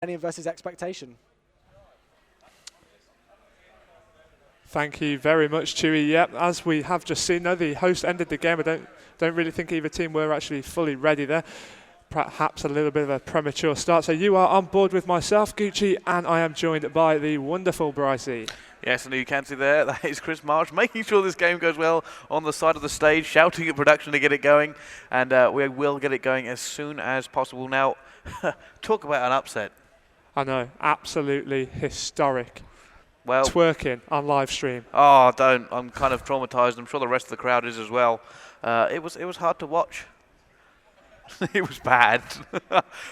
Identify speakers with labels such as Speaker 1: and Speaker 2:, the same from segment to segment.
Speaker 1: Millennium versus Expectation.
Speaker 2: Thank you very much, Chewy. Yep, as we have just seen, though, the host ended the game. I don't really think either team were actually fully ready there. Perhaps a little bit of a premature start. So you are on board with myself, Gucci, and I am joined by the wonderful Brycey.
Speaker 3: Yes, and you can see there, that is Chris Marsh, making sure this game goes well on the side of the stage, shouting at production to get it going, and we will get it going as soon as possible. Now, talk about an upset.
Speaker 2: I know, absolutely historic.
Speaker 3: Well,
Speaker 2: twerking on live stream.
Speaker 3: Oh, don't. I'm kind of traumatized. I'm sure the rest of the crowd is as well. It was hard to watch. It was bad.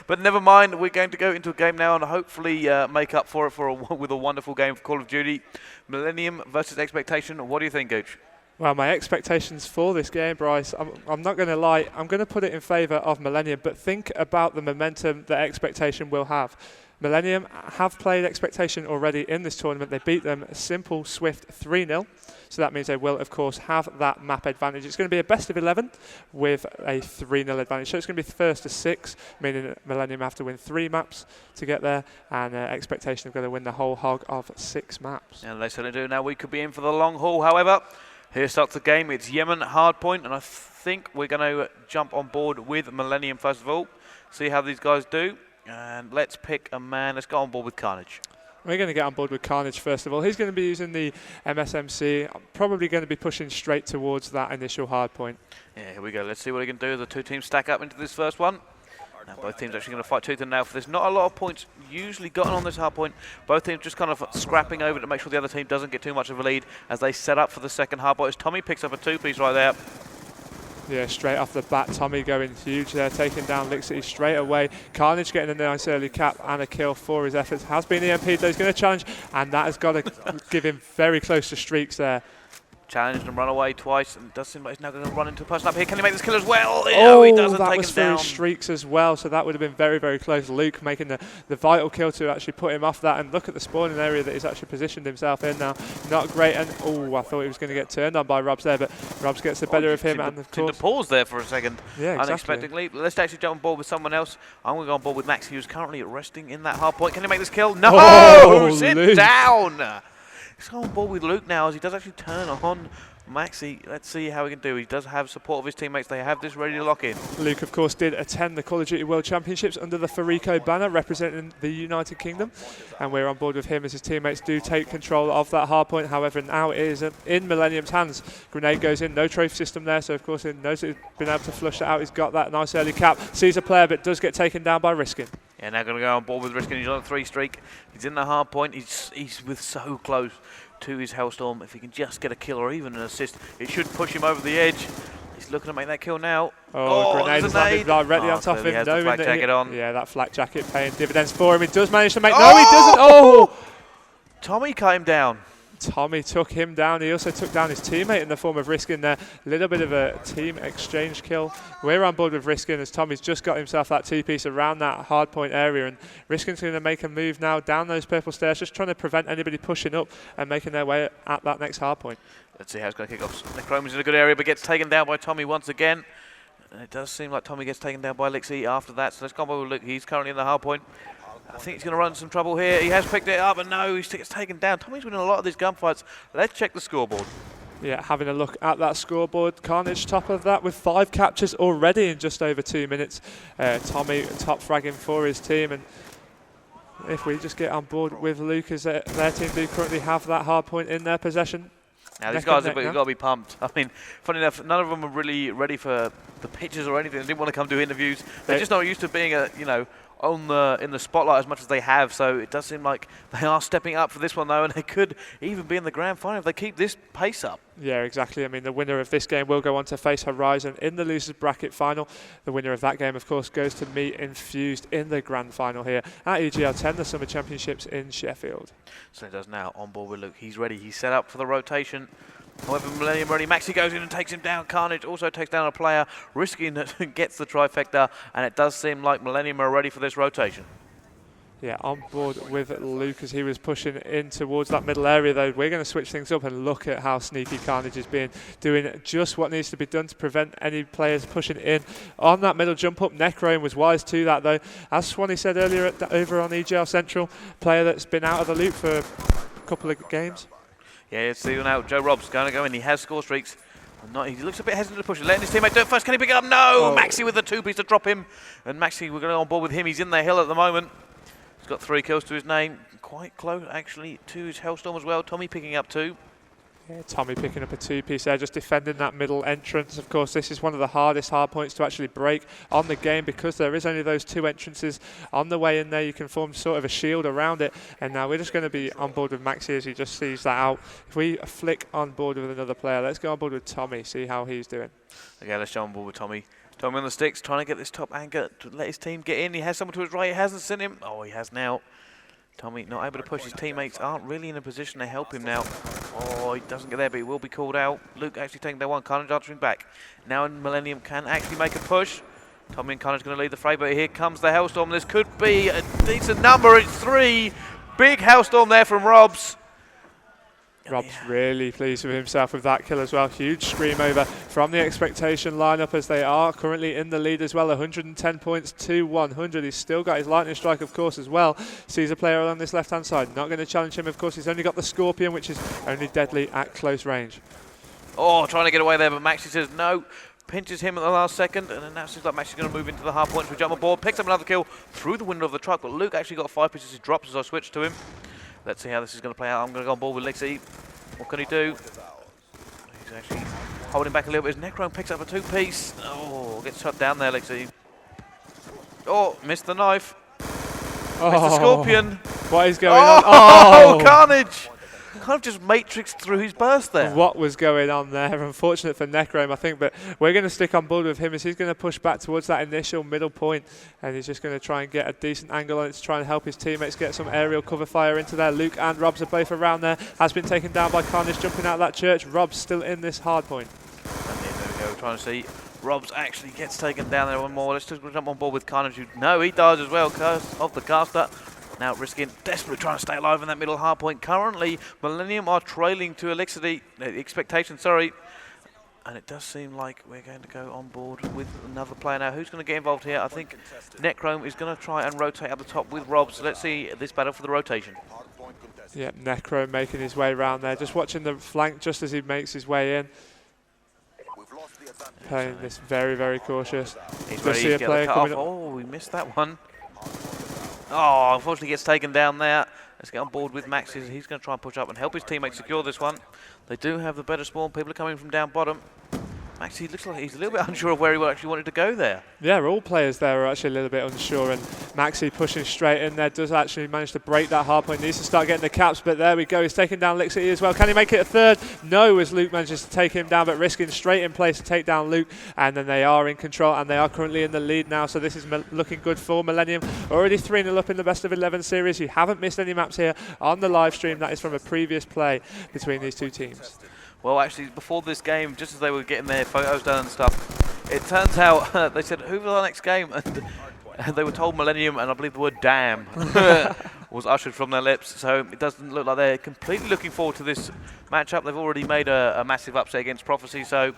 Speaker 3: But never mind. We're going to go into a game now and hopefully make up for it with a wonderful game of Call of Duty. Millennium versus Expectation. What do you think, Gooch?
Speaker 2: Well, my expectations for this game, Bryce, I'm not going to lie. I'm going to put it in favour of Millennium, but think about the momentum that Expectation will have. Millennium have played Expectation already in this tournament. They beat them simple, swift 3-0. So that means they will, of course, have that map advantage. It's going to be a best of 11 with a 3-0 advantage. So it's going to be first to 6, meaning Millennium have to win 3 maps to get there. And Expectation have got to win the whole hog of 6 maps.
Speaker 3: And they certainly do. Now we could be in for the long haul, however. Here starts the game. It's Yemen hardpoint, and I think we're going to jump on board with Millennium first of all. See how these guys do. And let's pick a man. Let's go on board with Carnage.
Speaker 2: We're going to get on board with Carnage first of all. He's going to be using the MSMC. I'm probably going to be pushing straight towards that initial hard point.
Speaker 3: Yeah, here we go. Let's see what he can do. The two teams stack up into this first one. Now both teams actually going to fight tooth and nail for this. Not a lot of points usually gotten on this hard point. Both teams just kind of scrapping over to make sure the other team doesn't get too much of a lead as they set up for the second hard point. As Tommy picks up a 2-piece right there.
Speaker 2: Yeah, straight off the bat, Tommy going huge there, taking down Lick City straight away. Carnage getting a nice early cap and a kill for his efforts. Has been EMP'd, though. He's going to challenge, and that has got to give him very close to streaks there.
Speaker 3: Challenged and run away twice, and it does seem like he's now going to run into a person up here. Can he make this kill as well? Oh, he doesn't.
Speaker 2: That
Speaker 3: take
Speaker 2: was
Speaker 3: him
Speaker 2: for
Speaker 3: down.
Speaker 2: His streaks as well, so that would have been very, very close. Luke making the vital kill to actually put him off that, and look at the spawning area that he's actually positioned himself in now. Not great, and I thought he was going to get turned on by Robs there, but Robs gets the better of him, and of course...
Speaker 3: to pause there for a second,
Speaker 2: yeah, exactly.
Speaker 3: Unexpectedly. Let's actually jump on board with someone else. I'm going to go on board with Maxi, who's currently resting in that hard point. Can he make this kill? No!
Speaker 2: Oh,
Speaker 3: sit
Speaker 2: Luke.
Speaker 3: down! He's on board with Luke now, as he does actually turn on Maxi. Let's see how he can do. He does have support of his teammates. They have this ready to lock in.
Speaker 2: Luke, of course, did attend the Call of Duty World Championships under the Farico banner representing the United Kingdom. And we're on board with him as his teammates do take control of that hard point. However, now it is in Millennium's hands. Grenade goes in. No trophy system there. So, of course, he knows that he's been able to flush it out. He's got that nice early cap. Sees a player, but does get taken down by Riskin.
Speaker 3: Yeah, now going to go on board with Riskin. He's on a 3 streak. He's in the hard point. He's with so close to his Hellstorm. If he can just get a kill or even an assist, it should push him over the edge. He's looking to make that kill now.
Speaker 2: Grenade has landed directly on top of him.
Speaker 3: He has the flak jacket on.
Speaker 2: Yeah, that flak jacket paying dividends for him. He does manage to make... No, he doesn't! Oh!
Speaker 3: Tommy cut him down.
Speaker 2: Tommy took him down. He also took down his teammate in the form of Riskin there. A little bit of a team exchange kill. We're on board with Riskin as Tommy's just got himself that 2-piece around that hard point area, and Riskin's going to make a move now down those purple stairs, just trying to prevent anybody pushing up and making their way at that next hard point.
Speaker 3: Let's see how it's going to kick off. Necrome's in a good area, but gets taken down by Tommy once again. And it does seem like Tommy gets taken down by Lixie after that, so let's go on with Luke. He's currently in the hard point. I think he's going to run into some trouble here. He has picked it up, and no, he gets taken down. Tommy's winning a lot of these gunfights. Let's check the scoreboard.
Speaker 2: Yeah, having a look at that scoreboard. Carnage top of that with 5 captures already in just over 2 minutes. Tommy top fragging for his team, and if we just get on board with Luke, as their team do currently have that hard point in their possession.
Speaker 3: Now these guys have got to be pumped. I mean, funny enough, none of them are really ready for the pitches or anything. They didn't want to come do interviews. They're just not used to being in the spotlight as much as they have. So it does seem like they are stepping up for this one though, and they could even be in the grand final if they keep this pace up. Yeah,
Speaker 2: exactly. I mean, the winner of this game will go on to face Horizon in the losers bracket final. The winner of that game, of course, goes to meet Infused in the grand final here at EGL10, the Summer Championships in Sheffield.
Speaker 3: So he does now on board with Luke. He's ready. He's set up for the rotation. However, Millennium ready. Maxi goes in and takes him down. Carnage also takes down a player. Risking gets the trifecta, and it does seem like Millennium are ready for this rotation.
Speaker 2: Yeah, on board with Luke as he was pushing in towards that middle area though. We're going to switch things up and look at how Sneaky Carnage is doing just what needs to be done to prevent any players pushing in on that middle jump up. Necrone was wise to that though. As Swanee said earlier over on EGL Central, player that's been out of the loop for a couple of games.
Speaker 3: Yeah, it's even out. Joe Robb's going to go in. He has score streaks. He looks a bit hesitant to push it. Letting his teammate do it first. Can he pick it up? No! Maxi with the 2-piece to drop him. And Maxi, we're going to go on board with him. He's in the hill at the moment. He's got 3 kills to his name. Quite close, actually, to his Hellstorm as well. Tommy picking up 2.
Speaker 2: Yeah, Tommy picking up a 2-piece there, just defending that middle entrance. Of course, this is one of the hardest hard points to actually break on the game because there is only those 2 entrances on the way in there. You can form sort of a shield around it. And now we're just going to be on board with Maxi as he just sees that out. If we flick on board with another player, let's go on board with Tommy, see how he's doing.
Speaker 3: Okay, let's go on board with Tommy. Tommy on the sticks, trying to get this top anchor to let his team get in. He has someone to his right, he hasn't seen him. Oh, he has now. Tommy not able to push. His teammates aren't really in a position to help him now. Oh, he doesn't get there, but he will be called out. Luke actually taking their one. Carnage answering back. Now Millennium can actually make a push. Tommy and Carnage going to lead the fray, but here comes the Hellstorm. This could be a decent number. It's 3. Big Hellstorm there from Robs.
Speaker 2: Rob's really pleased with himself with that kill as well. Huge scream over from the expectation lineup as they are currently in the lead as well. 110 points to 100. He's still got his lightning strike, of course, as well. Sees a player along this left-hand side. Not going to challenge him, of course. He's only got the Scorpion, which is only deadly at close range.
Speaker 3: Oh, trying to get away there, but Maxi says no. Pinches him at the last second, and then now it seems like Maxi's going to move into the hard point. We jump aboard, picks up another kill through the window of the truck, but Luke actually got 5 pieces. He drops as I switch to him. Let's see how this is going to play out. I'm going to go on board with Lixie. What can he do? He's actually holding back a little bit. His Necrone picks up a 2-piece. Oh, gets shut down there, Lixie. Oh, missed the knife. Oh. Missed the Scorpion.
Speaker 2: What is going on?
Speaker 3: Oh, Carnage! Kind of just matrixed through his burst there.
Speaker 2: What was going on there? Unfortunate for Necrome, I think, but we're going to stick on board with him as he's going to push back towards that initial middle point, and he's just going to try and get a decent angle on it to try and help his teammates get some aerial cover fire into there. Luke and Robs are both around there. Has been taken down by Carnage jumping out of that church. Robs still in this hard point.
Speaker 3: And there we go, trying to see. Robs actually gets taken down there one more. Let's just jump on board with Carnage. No, he dies as well. Curse of the caster. Now risking, desperately trying to stay alive in that middle hard point. Currently, Millennium are trailing to Expectation, sorry. And it does seem like we're going to go on board with another player now. Who's going to get involved here? I think Necrome is going to try and rotate up the top with Rob. So let's see this battle for the rotation.
Speaker 2: Yeah, Necrome making his way around there. Just watching the flank just as he makes his way in. Playing this very, very cautious.
Speaker 3: He's ready to get the cut off. Oh, we missed that one. Oh, unfortunately gets taken down there. Let's get on board with Max. He's going to try and push up and help his teammates secure this one. They do have the better spawn. People are coming from down bottom. Max, he looks like he's a little bit unsure of where he actually wanted to go there. Yeah,
Speaker 2: all players there are actually a little bit unsure, and Maxi pushing straight in there does actually manage to break that hard point. Needs to start getting the caps, but there we go. He's taking down Lixie as well. Can he make it a third? No, as Luke manages to take him down, but risking straight in place to take down Luke, and then they are in control, and they are currently in the lead now, so this is looking good for Millennium. Already 3-0 up in the best of 11 series. You haven't missed any maps here on the live stream. That is from a previous play between these two teams.
Speaker 3: Well, actually, before this game, just as they were getting their photos done and stuff, it turns out they said, who was our next game? And they were told Millennium, and I believe the word damn was ushered from their lips. So it doesn't look like they're completely looking forward to this matchup. They've already made a massive upset against Prophecy, so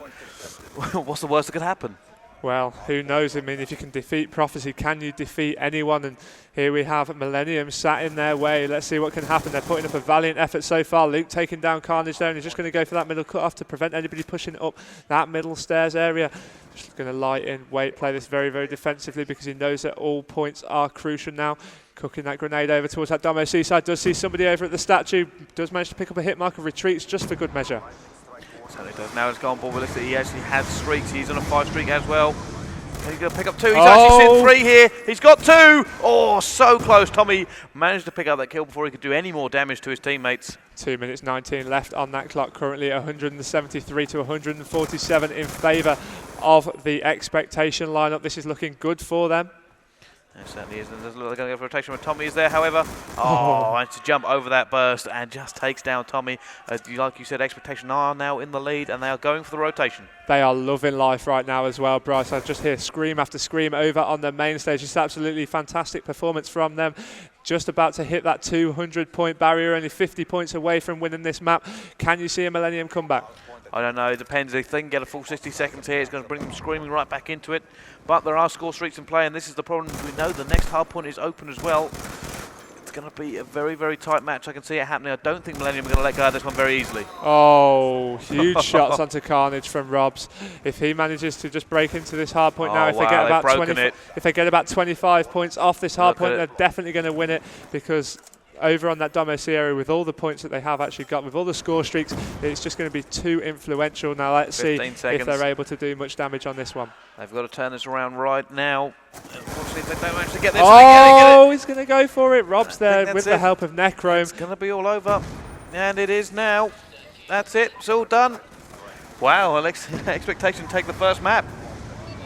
Speaker 3: what's the worst that could happen?
Speaker 2: Well, who knows? I mean, if you can defeat Prophecy, can you defeat anyone? And here we have Millennium sat in their way. Let's see what can happen. They're putting up a valiant effort so far. Luke taking down Carnage there, and he's just going to go for that middle cut-off to prevent anybody pushing up that middle stairs area. Just going to lie in, wait, play this very, very defensively because he knows that all points are crucial now. Cooking that grenade over towards that Domo Seaside. Does see somebody over at the statue. Does manage to pick up a hit marker, retreats just for good measure.
Speaker 3: Certainly does. Now let's go on board with Lixie. He actually has streaks. He's on a 5 streak as well. He's going to pick up 2. He's actually seen 3 here. He's got 2. Oh, so close. Tommy managed to pick up that kill before he could do any more damage to his teammates.
Speaker 2: 2 minutes 19 left on that clock. Currently 173 to 147 in favour of the Expectation lineup. This is looking good for them.
Speaker 3: It certainly is. And they're going to go for rotation when Tommy is there, however. Oh, managed to jump over that burst and just takes down Tommy. Like you said, Expectation are now in the lead and they are going for the rotation.
Speaker 2: They are loving life right now as well, Bryce. I just hear scream after scream over on the main stage. It's absolutely fantastic performance from them. just about to hit that 200-point barrier, only 50 points away from winning this map. Can you see a Millenium comeback?
Speaker 3: I don't know, it depends. If they can get a full 60 seconds here, it's going to bring them screaming right back into it. But there are score streaks in play, and this is the problem. We know the next hard point is open as well. It's going to be a very, very tight match. I can see it happening. I don't think Millenium are going to let go of this one very easily.
Speaker 2: Oh, huge shots onto Carnage from Robs. If he manages to just break into this hard point now, if they get about 25 points off this hard point, they're definitely going to win it, because over on that Domo C area, with all the points that they have actually got, with all the score streaks, it's just going to be too influential. Now let's see if they're able to do much damage on this one.
Speaker 3: They've got to turn this around right now. We'll see if they don't manage to get this.
Speaker 2: Oh, he's going to go for it. Rob's there with the help of Necrome.
Speaker 3: It's going to be all over. And it is now. That's it. It's all done. Wow, Expectation take the first map.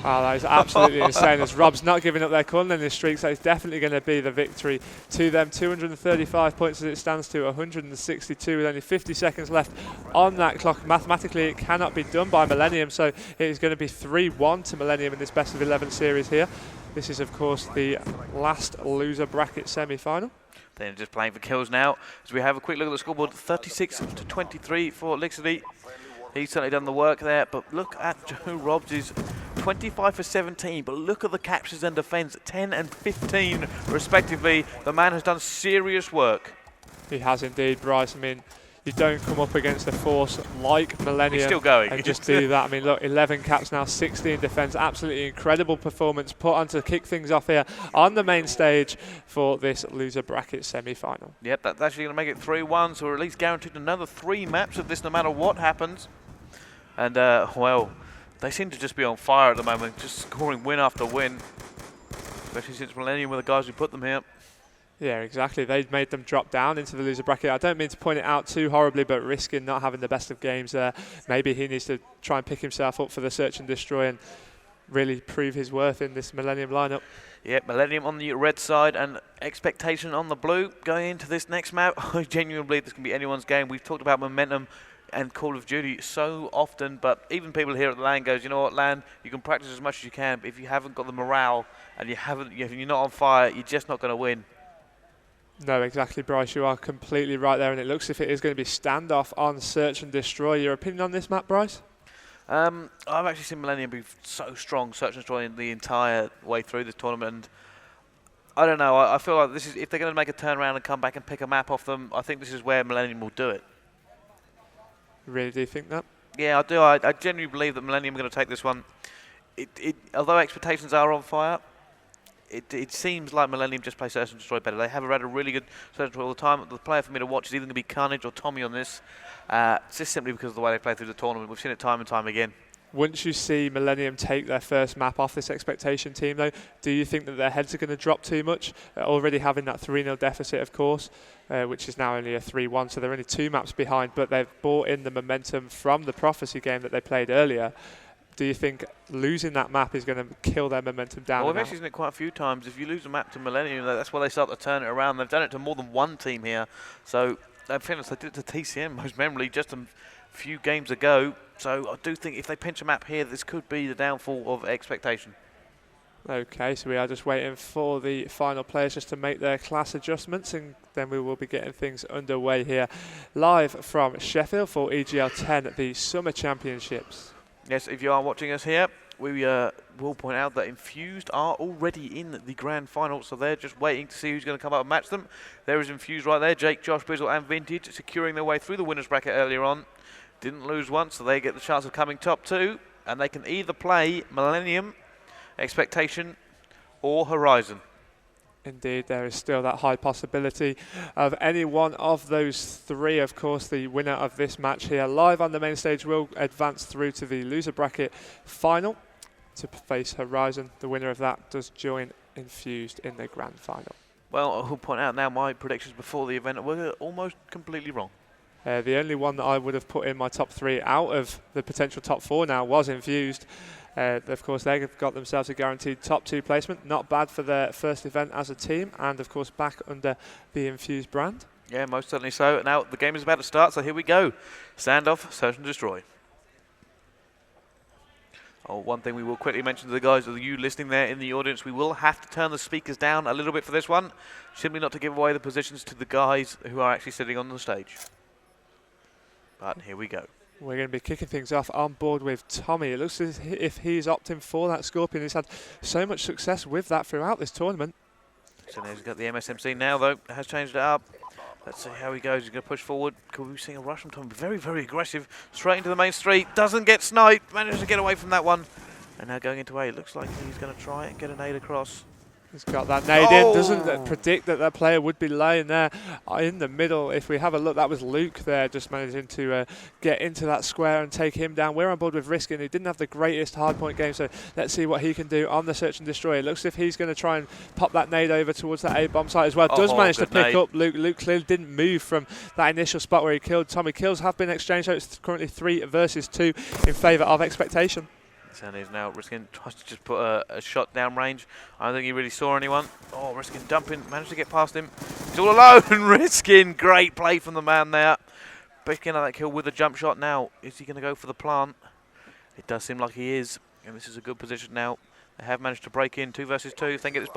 Speaker 2: Oh, that is absolutely insane. As Rob's not giving up their corner in this streak, so it's definitely going to be the victory to them. 235 points as it stands to 162 with only 50 seconds left on that clock. Mathematically, it cannot be done by Millenium, so it is going to be 3-1 to Millenium in this best of 11 series here. This is, of course, the last loser bracket semi-final.
Speaker 3: They're just playing for kills now. As we have a quick look at the scoreboard, 36 to 23 for Lixity. He's certainly done the work there, but look at Joe Robs' 25 for 17, but look at the captures and defense, 10 and 15 respectively. The man has done serious work.
Speaker 2: He has indeed, Bryce. I mean, you don't come up against a force like Millenium.
Speaker 3: He's still going.
Speaker 2: And just do that. I mean, look, 11 caps now, 16 defense. Absolutely incredible performance put on to kick things off here on the main stage for this loser bracket semi-final.
Speaker 3: Yep, that's actually going to make it 3-1, so we're at least guaranteed another 3 maps of this no matter what happens. And, well, they seem to just be on fire at the moment, just scoring win after win, especially since Millenium were the guys who put them here.
Speaker 2: Yeah, exactly. They've made them drop down into the loser bracket. I don't mean to point it out too horribly, but risking not having the best of games there. Maybe he needs to try and pick himself up for the search and destroy and really prove his worth in this Millenium lineup.
Speaker 3: Yep, Millenium on the red side and Expectation on the blue going into this next map. I genuinely believe this can be anyone's game. We've talked about momentum and Call of Duty so often, but even people here at the LAN goes, you know what, LAN, you can practice as much as you can, but if you haven't got the morale and you're not on fire, you're just not going to win.
Speaker 2: No, exactly, Bryce. You are completely right there, and it looks as if it is going to be standoff on Search and Destroy. Your opinion on this map, Bryce?
Speaker 3: I've actually seen Millenium be so strong, Search and Destroy, the entire way through this tournament, and I don't know, I feel like this is, if they're going to make a turnaround and come back and pick a map off them, I think this is where Millenium will do it.
Speaker 2: Really do you think that?
Speaker 3: Yeah, I do. I genuinely believe that Millenium are going to take this one. Although Expectations are on fire, it seems like Millenium just play Search and Destroy better. They have had a really good Search and Destroy all the time. The player for me to watch is either going to be Carnage or Tommy on this, just simply because of the way they play through the tournament. We've seen it time and time again. Once
Speaker 2: you see Millenium take their first map off this Expectation team, though, do you think that their heads are going to drop too much? Already having that 3-0 deficit, of course, which is now only a 3-1, so they're only 2 maps behind, but they've brought in the momentum from the Prophecy game that they played earlier. Do you think losing that map is going to kill their momentum down?
Speaker 3: Well, we've actually seen it quite a few times. If you lose a map to Millenium, that's where they start to turn it around. They've done it to more than one team here. So, in fairness, they did it to TCM most memorably just a few games ago. So, I do think if they pinch a map here, this could be the downfall of Expectation.
Speaker 2: Okay, so we are just waiting for the final players just to make their class adjustments, and then we will be getting things underway here. Live from Sheffield for EGL10, the Summer Championships.
Speaker 3: Yes, if you are watching us here, we will point out that Infused are already in the grand final, so they're just waiting to see who's going to come up and match them. There is Infused right there, Jake, Josh, Bizzle and Vintage securing their way through the winners bracket earlier on. Didn't lose once, so they get the chance of coming top 2, and they can either play Millenium, Expectation or Horizon.
Speaker 2: Indeed, there is still that high possibility of any one of those 3. Of course, the winner of this match here live on the main stage will advance through to the loser bracket final to face Horizon. The winner of that does join Infused in the grand final.
Speaker 3: Well, I'll point out now my predictions before the event were almost completely wrong.
Speaker 2: The only one that I would have put in my top 3 out of the potential top 4 now was Infused. Of course, they've got themselves a guaranteed top 2 placement. Not bad for their first event as a team, and of course back under the Infused brand.
Speaker 3: Yeah, most certainly so. Now the game is about to start, so here we go. Standoff, Search and Destroy. Oh, one thing we will quickly mention to the guys, of you listening there in the audience, we will have to turn the speakers down a little bit for this one, simply not to give away the positions to the guys who are actually sitting on the stage. But here we go.
Speaker 2: We're going to be kicking things off on board with Tommy. It looks as if he's opting for that Scorpion. He's had so much success with that throughout this tournament.
Speaker 3: So now he's got the MSMC now, though. Has changed it up. Let's see how he goes. He's going to push forward. Could we see a rush from Tommy? Very, very aggressive. Straight into the main street. Doesn't get sniped. Manages to get away from that one. And now going into A. Looks like he's going to try and get a nade across.
Speaker 2: He's got that nade in, doesn't predict that that player would be lying there in the middle. If we have a look, that was Luke there, just managing to get into that square and take him down. We're on board with Riskin, who didn't have the greatest hardpoint game, so let's see what he can do on the Search and Destroy. It looks as if he's going to try and pop that nade over towards that A bomb site as well. Does manage to pick up Luke. Luke clearly didn't move from that initial spot where he killed Tommy. Kills have been exchanged, so it's currently 3 versus 2 in favour of Expectation.
Speaker 3: And he's now Riskin tries to just put a shot down range. I don't think he really saw anyone. Oh, Riskin dumping, managed to get past him. He's all alone. Riskin, great play from the man there. Picking up that kill with a jump shot now. Is he going to go for the plant? It does seem like he is. And this is a good position now. They have managed to break in 2 versus 2. If they get this bomb.